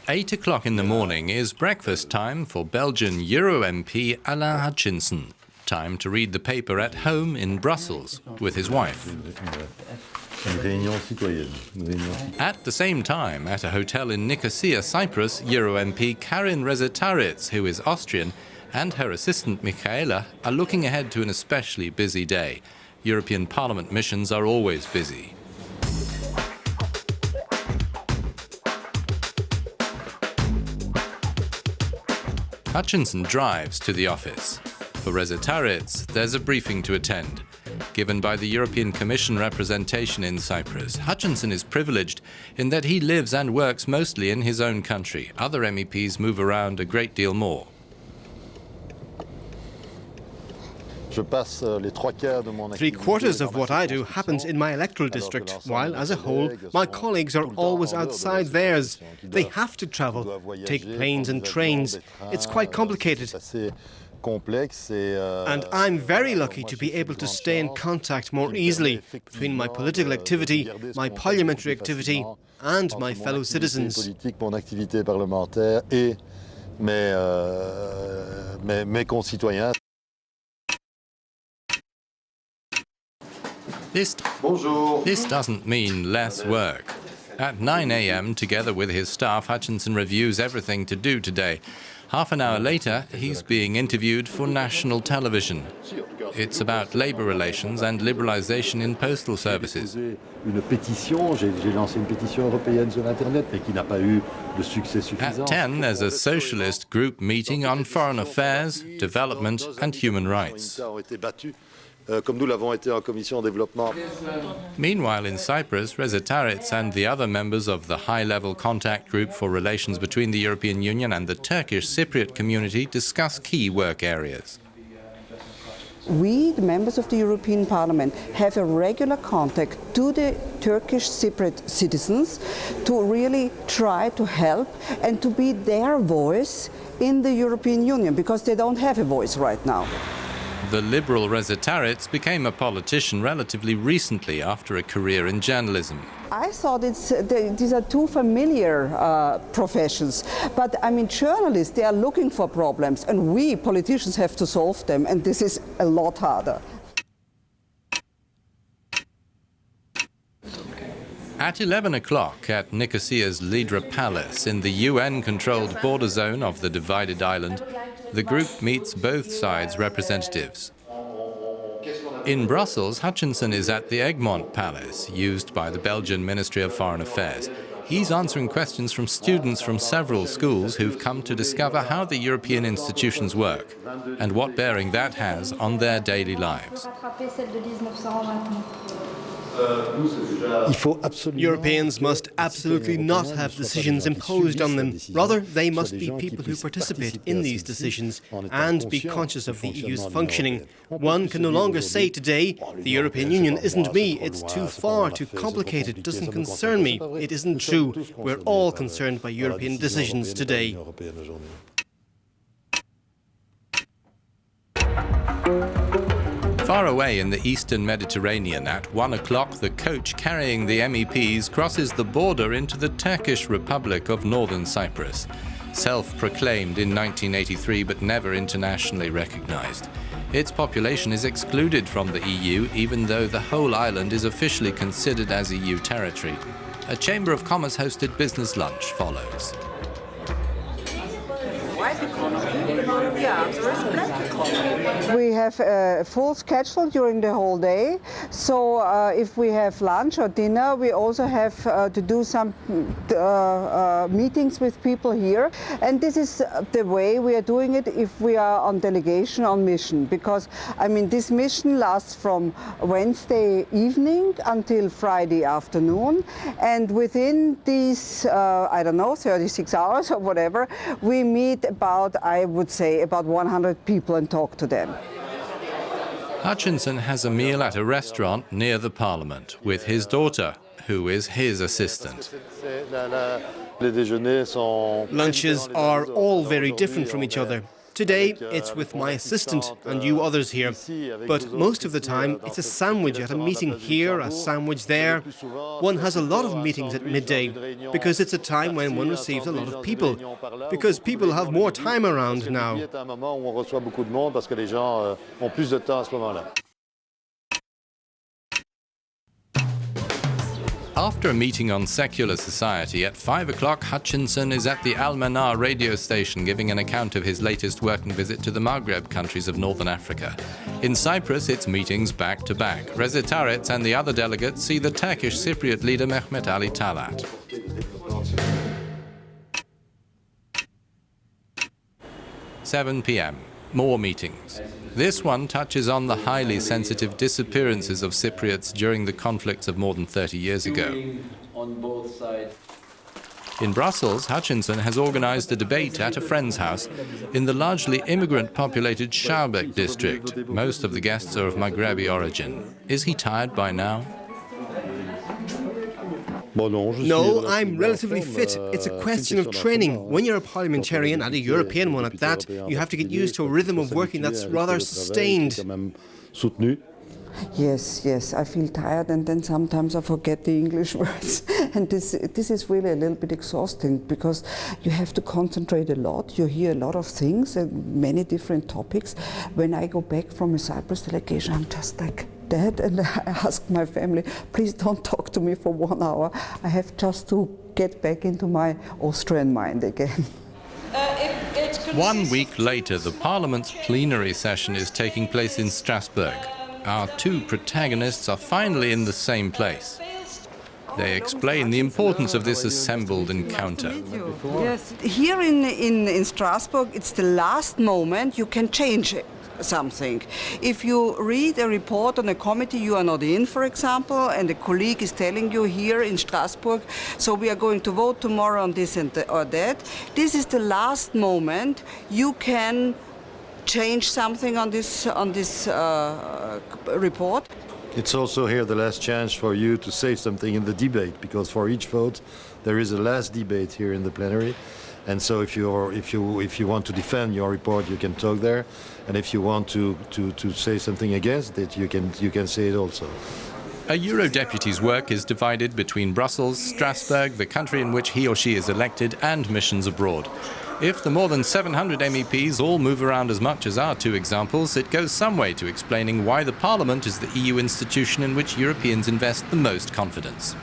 Eight o'clock in the morning is breakfast time for Belgian Euro MP Alain Hutchison. Time to read the paper at home in Brussels with his wife. At the same time, at a hotel in Nicosia, Cyprus, Euro MP Karin Rezetaritz, who is Austrian, and her assistant Michaela are looking ahead to an especially busy day. European Parliament missions are always busy. Hutchison drives to the office. For Rezetaritz, there's a briefing to attend. Given by the European Commission representation in Cyprus, Hutchison is privileged in that he lives and works mostly in his own country. Other MEPs move around a great deal more. Three-quarters of what I do happens in my electoral district, while, as a whole, my colleagues are always outside theirs. They have to travel, take planes and trains. It's quite complicated. And I'm very lucky to be able to stay in contact more easily between my political activity, my parliamentary activity, and my fellow citizens. This doesn't mean less work. At 9 a.m., together with his staff, Hutchison reviews everything to do today. Half an hour later, he's being interviewed for national television. It's about labor relations and liberalization in postal services. At 10, there's a socialist group meeting on foreign affairs, development and human rights. Meanwhile, in Cyprus, Rezetaritz and the other members of the high-level contact group for relations between the European Union and the Turkish Cypriot community discuss key work areas. We, the members of the European Parliament, have a regular contact to the Turkish Cypriot citizens to really try to help and to be their voice in the European Union, because they don't have a voice right now. The liberal Rezetaritz became a politician relatively recently after a career in journalism. I thought these are two familiar professions, but I mean, journalists, they are looking for problems, and we politicians have to solve them, and this is a lot harder. At 11 o'clock at Nicosia's Lidra Palace in the UN-controlled border zone of the divided island, the group meets both sides' representatives. In Brussels, Hutchison is at the Egmont Palace, used by the Belgian Ministry of Foreign Affairs. He's answering questions from students from several schools who've come to discover how the European institutions work and what bearing that has on their daily lives. Europeans must absolutely not have decisions imposed on them. Rather, they must be people who participate in these decisions and be conscious of the EU's functioning. One can no longer say today, the European Union isn't me, it's too far, too complicated, doesn't concern me. It isn't true. We're all concerned by European decisions today. Far away in the eastern Mediterranean, at 1 o'clock, the coach carrying the MEPs crosses the border into the Turkish Republic of Northern Cyprus. Self-proclaimed in 1983 but never internationally recognized. Its population is excluded from the EU, even though the whole island is officially considered as EU territory. A Chamber of Commerce hosted business lunch follows. We have a full schedule during the whole day, so if we have lunch or dinner, we also have to do some meetings with people here, and this is the way we are doing it if we are on delegation, on mission, because I mean this mission lasts from Wednesday evening until Friday afternoon, and within these I don't know, 36 hours or whatever, we meet about, I would say, about 100 people and talk to them. Hutchison has a meal at a restaurant near the Parliament with his daughter, who is his assistant. Lunches are all very different from each other. Today, it's with my assistant and you others here. But most of the time, it's a sandwich at a meeting here, a sandwich there. One has a lot of meetings at midday because it's a time when one receives a lot of people. Because people have more time around now. After a meeting on secular society, at 5 o'clock, Hutchison is at the Almanar radio station giving an account of his latest working visit to the Maghreb countries of northern Africa. In Cyprus, it's meetings back-to-back. Reza Taretz and the other delegates see the Turkish Cypriot leader Mehmet Ali Talat. "7 p.m. More meetings. This one touches on the highly sensitive disappearances of Cypriots during the conflicts of more than 30 years ago. In Brussels, Hutchison has organized a debate at a friend's house in the largely immigrant-populated Strasbourg district. Most of the guests are of Maghrebi origin. Is he tired by now? No, I'm relatively fit. It's a question of training. When you're a parliamentarian, and a European one at that, you have to get used to a rhythm of working that's rather sustained. Yes, I feel tired and then sometimes I forget the English words. And this is really a little bit exhausting because you have to concentrate a lot. You hear a lot of things and many different topics. When I go back from a Cyprus delegation, I'm just like that, and I ask my family, please don't talk to me for 1 hour. I have just to get back into my Austrian mind again. 1 week later, the Parliament's plenary session is taking place in Strasbourg. Our two protagonists are finally in the same place. They explain the importance of this assembled encounter. Yes, here in Strasbourg, it's the last moment you can change something. If you read a report on a committee you are not in, for example, and a colleague is telling you here in Strasbourg, so we are going to vote tomorrow on this or that, this is the last moment you can change something on this report. It's also here the last chance for you to say something in the debate, because for each vote there is a last debate here in the plenary. And so if you want to defend your report, you can talk there, and if you want to say something against it, you can say it also. A Eurodeputate's work is divided between Brussels, Strasbourg, the country in which he or she is elected, and missions abroad. If the more than 700 MEPs all move around as much as our two examples, it goes some way to explaining why the Parliament is the EU institution in which Europeans invest the most confidence.